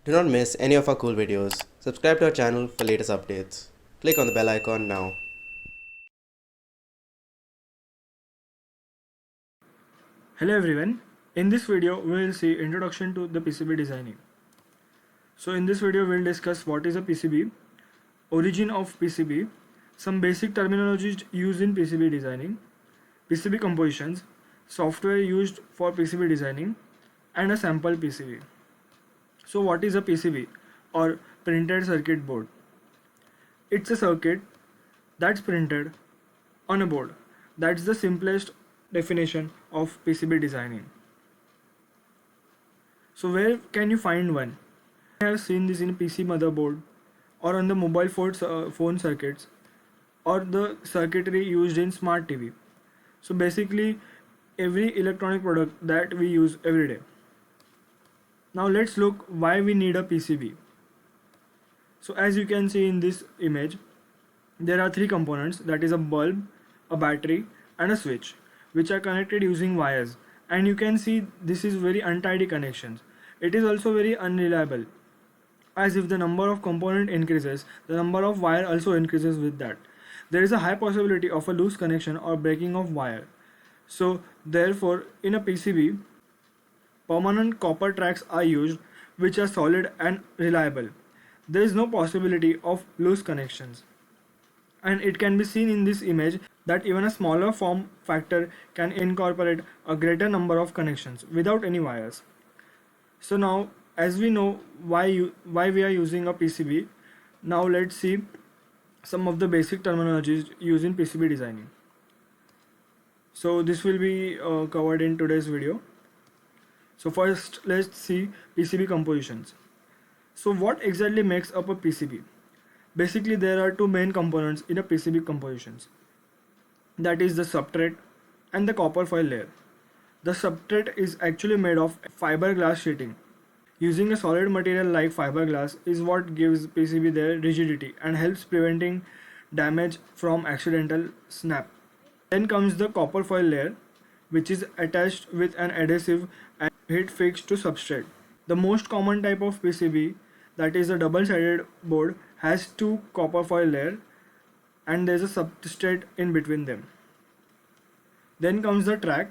Do not miss any of our cool videos. Subscribe to our channel for latest updates. Click on the bell icon now. Hello everyone, in this video we will see introduction to the PCB designing. So in this video we will discuss what is a PCB, origin of PCB, some basic terminologies used in PCB designing, PCB compositions, software used for PCB designing, and a sample PCB. So what is a PCB or printed circuit board? It's a circuit that's printed on a board. That's the simplest definition of PCB designing. So where can you find one? I have seen this in PC motherboard or on the mobile phone circuits or the circuitry used in smart TV. So basically every electronic product that we use every day. Now let's look why we need a PCB. So as you can see in this image, there are three components, that is a bulb, a battery and a switch, which are connected using wires, and you can see this is very untidy connections. It is also very unreliable, as if the number of component increases, the number of wire also increases with that. There is a high possibility of a loose connection or breaking of wire. So therefore in a PCB, permanent copper tracks are used, which are solid and reliable. There is no possibility of loose connections. And it can be seen in this image that even a smaller form factor can incorporate a greater number of connections without any wires. So now, as we know why we are using a PCB, now let's see some of the basic terminologies used in PCB designing. So this will be covered in today's video. So first let's see PCB compositions. So what exactly makes up a PCB? Basically there are two main components in a PCB compositions. That is the substrate and the copper foil layer. The substrate is actually made of fiberglass sheeting. Using a solid material like fiberglass is what gives PCB their rigidity and helps preventing damage from accidental snap. Then comes the copper foil layer, which is attached with an adhesive and heat fixed to substrate. The most common type of PCB, that is a double-sided board, has two copper foil layers and there is a substrate in between them. Then comes the track.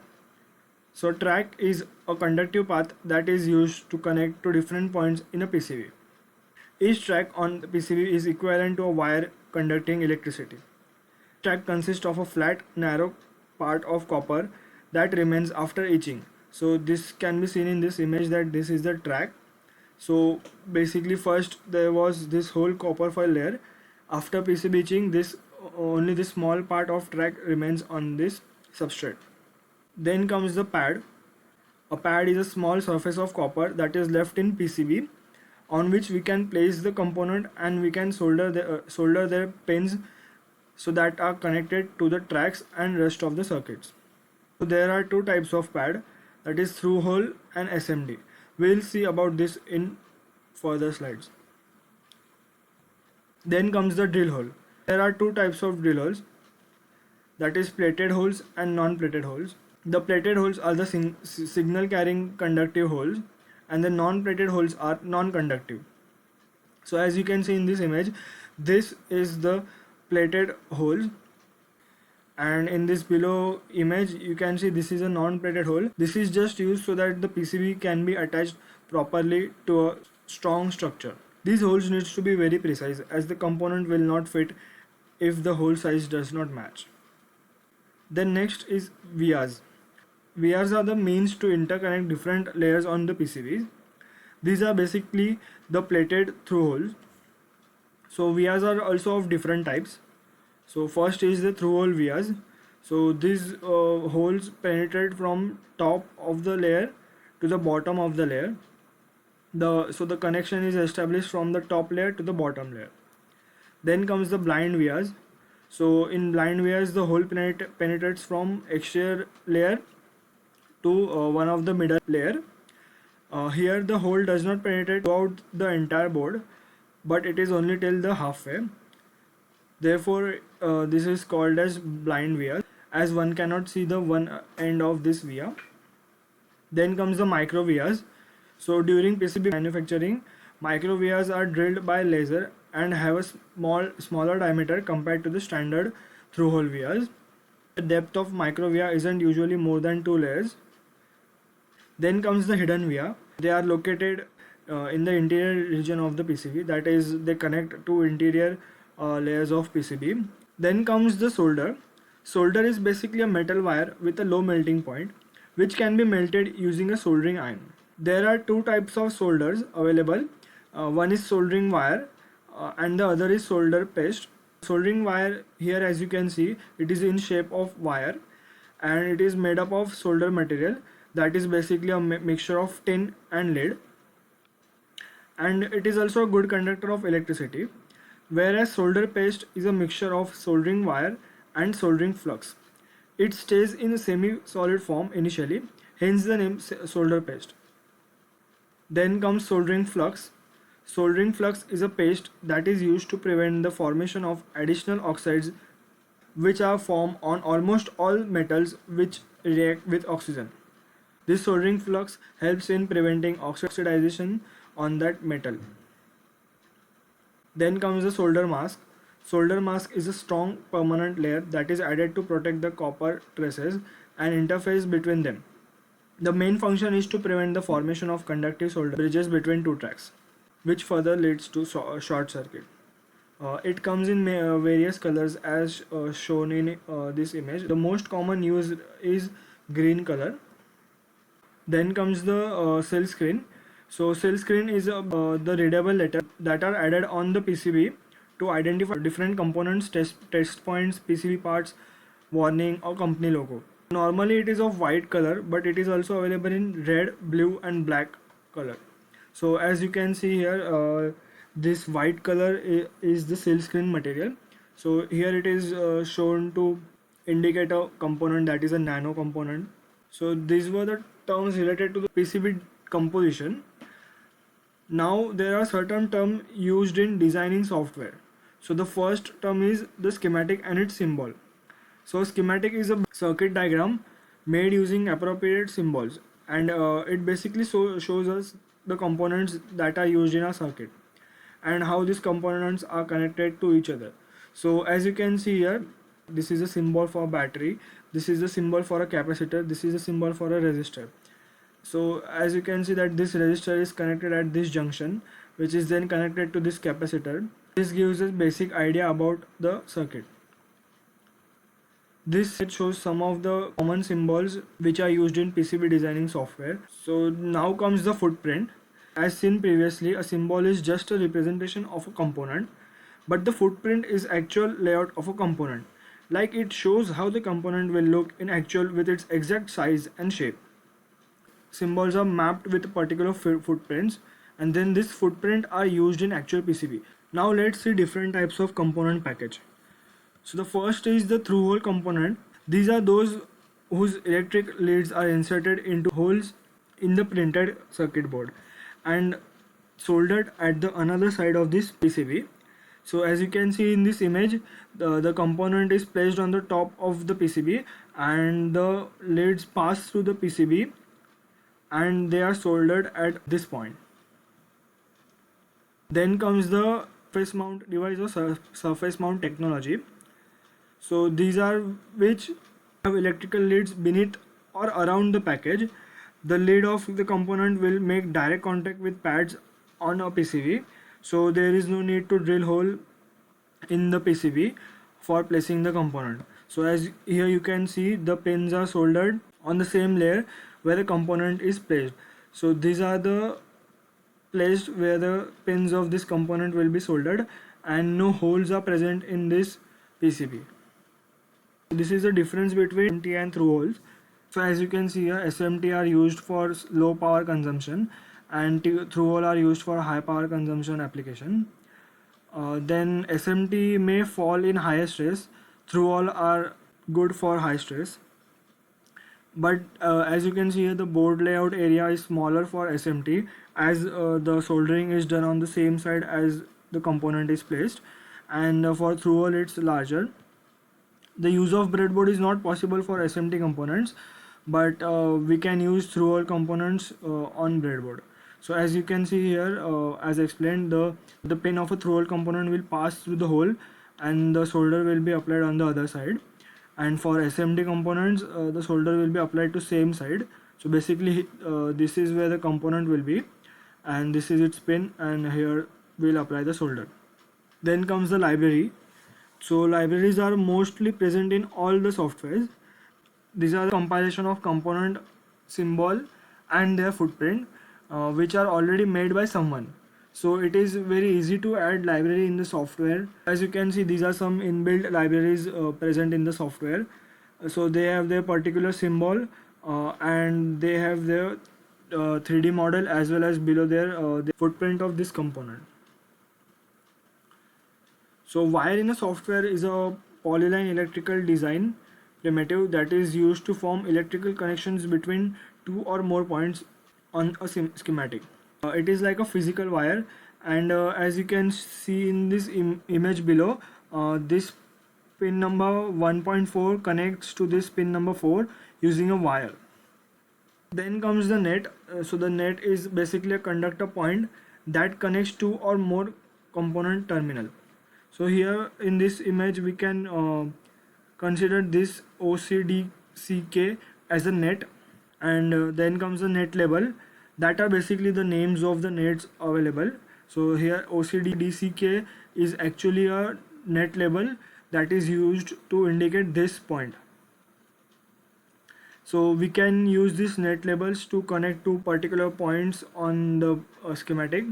So track is a conductive path that is used to connect to different points in a PCB. Each track on the PCB is equivalent to a wire conducting electricity. Track consists of a flat, narrow part of copper that remains after etching. So this can be seen in this image that this is the track. So basically first there was this whole copper foil layer. After PCB etching, only this small part of track remains on this substrate. Then comes the pad. A pad is a small surface of copper that is left in PCB on which we can place the component and we can solder their pins so that are connected to the tracks and rest of the circuits. So there are two types of pad, that is through hole and SMD. We'll see about this in further slides. Then comes the drill hole. There are two types of drill holes, that is plated holes and non-plated holes. The plated holes are the signal carrying conductive holes and the non-plated holes are non-conductive. So as you can see in this image, this is the plated holes, and in this below image you can see this is a non-plated hole. This is just used so that the PCB can be attached properly to a strong structure. These holes needs to be very precise as the component will not fit if the hole size does not match. Then next is vias. Vias are the means to interconnect different layers on the PCBs. These are basically the plated through holes. So vias are also of different types. So first is the through hole vias. So these holes penetrate from top of the layer to the bottom of the layer. So the connection is established from the top layer to the bottom layer. Then comes the blind vias. So in blind vias the hole penetrates from exterior layer to one of the middle layer. Here the hole does not penetrate throughout the entire board, but it is only till the halfway. Therefore this is called as blind via, as one cannot see the one end of this via. Then comes the micro vias. So during PCB manufacturing, Micro vias are drilled by laser and have a smaller diameter compared to the standard through-hole vias. The depth of micro via isn't usually more than 2 layers. Then comes the hidden via. They are located in the interior region of the PCB, that is, they connect to interior layers of PCB. Then comes the solder. Solder is basically a metal wire with a low melting point, which can be melted using a soldering iron. There are two types of solders available. One is soldering wire and the other is solder paste. Soldering wire, here as you can see, it is in shape of wire and it is made up of solder material, that is basically a mixture of tin and lead, and it is also a good conductor of electricity, whereas solder paste is a mixture of soldering wire and soldering flux. It stays in a semi-solid form initially, hence the name solder paste. Then comes soldering flux. Soldering flux is a paste that is used to prevent the formation of additional oxides which are formed on almost all metals which react with oxygen. This soldering flux helps in preventing oxidation on that metal. Then comes the solder mask. Solder mask is a strong permanent layer that is added to protect the copper traces and interface between them. The main function is to prevent the formation of conductive solder bridges between two tracks, which further leads to short circuit. It comes in various colors as shown in this image. The most common used is green color. Then comes the cell screen. So cell screen is the readable letter that are added on the PCB to identify different components, test points, PCB parts, warning or company logo. Normally it is of white color, but it is also available in red, blue and black color. So as you can see here, this white color is the cell screen material. So here it is shown to indicate a component that is a nano component. So these were the terms related to the PCB composition. Now there are certain terms used in designing software. So the first term is the schematic and its symbol. So schematic is a circuit diagram made using appropriate symbols, and it basically shows us the components that are used in a circuit and how these components are connected to each other. So as you can see here, this is a symbol for battery, this is a symbol for a capacitor, this is a symbol for a resistor. So as you can see that this resistor is connected at this junction, which is then connected to this capacitor. This gives us basic idea about the circuit. This shows some of the common symbols which are used in PCB designing software. So now comes the footprint. As seen previously, a symbol is just a representation of a component, but the footprint is actual layout of a component. Like, it shows how the component will look in actual with its exact size and shape. Symbols are mapped with particular footprints, and then this footprint are used in actual PCB. Now let's see different types of component package. So the first is the through-hole component. These are those whose electric leads are inserted into holes in the printed circuit board and soldered at the another side of this PCB. So as you can see in this image, the component is placed on the top of the PCB and the leads pass through the PCB and they are soldered at this point. Then comes the surface mount device or surface mount technology. So these are which have electrical leads beneath or around the package. The lead of the component will make direct contact with pads on a PCB, so there is no need to drill hole in the PCB for placing the component. So as here you can see, the pins are soldered on the same layer where the component is placed. So these are the placed where the pins of this component will be soldered and no holes are present in this PCB. This is the difference between SMT and through holes. So as you can see here, SMT are used for low power consumption and through hole are used for high power consumption application. Then SMT may fall in higher stress, through hole are good for high stress. But as you can see here, the board layout area is smaller for SMT as the soldering is done on the same side as the component is placed, and for through hole it's larger. The use of breadboard is not possible for SMT components, but we can use through hole components on breadboard. So as you can see here, as explained, the pin of a through hole component will pass through the hole and the solder will be applied on the other side. And for SMD components, the solder will be applied to same side. So basically this is where the component will be, and this is its pin, and here we'll apply the solder. Then comes the library. So libraries are mostly present in all the softwares. These are the compilation of component symbol and their footprint, which are already made by someone. So it is very easy to add library in the software. As you can see, these are some inbuilt libraries present in the software. So they have their particular symbol, and they have their 3D model, as well as below the footprint of this component. So wire in a software is a polyline electrical design primitive that is used to form electrical connections between two or more points on a schematic. It is like a physical wire, and as you can see in this image below, this pin number 1.4 connects to this pin number 4 using a wire. Then comes the net. So the net is basically a conductor point that connects two or more component terminal. So here in this image we can consider this OCDCK as a net, and then comes the net label, that are basically the names of the nets available. So here OCDCK is actually a net label that is used to indicate this point. So we can use these net labels to connect to particular points on the schematic.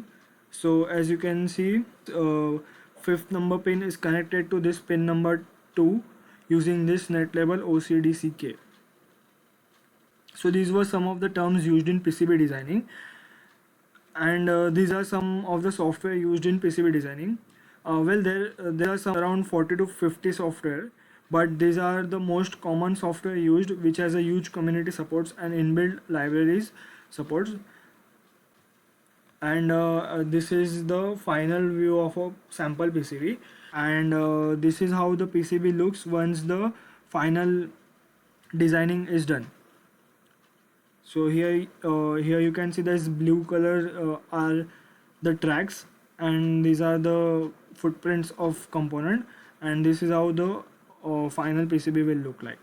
So as you can see, fifth number pin is connected to this pin number 2 using this net label OCDCK. So these were some of the terms used in PCB designing, and these are some of the software used in PCB designing. There are some around 40 to 50 software, but these are the most common software used, which has a huge community supports and inbuilt libraries supports. And this is the final view of a sample PCB, and this is how the PCB looks once the final designing is done. So here you can see this blue color are the tracks, and these are the footprints of component, and this is how the final PCB will look like.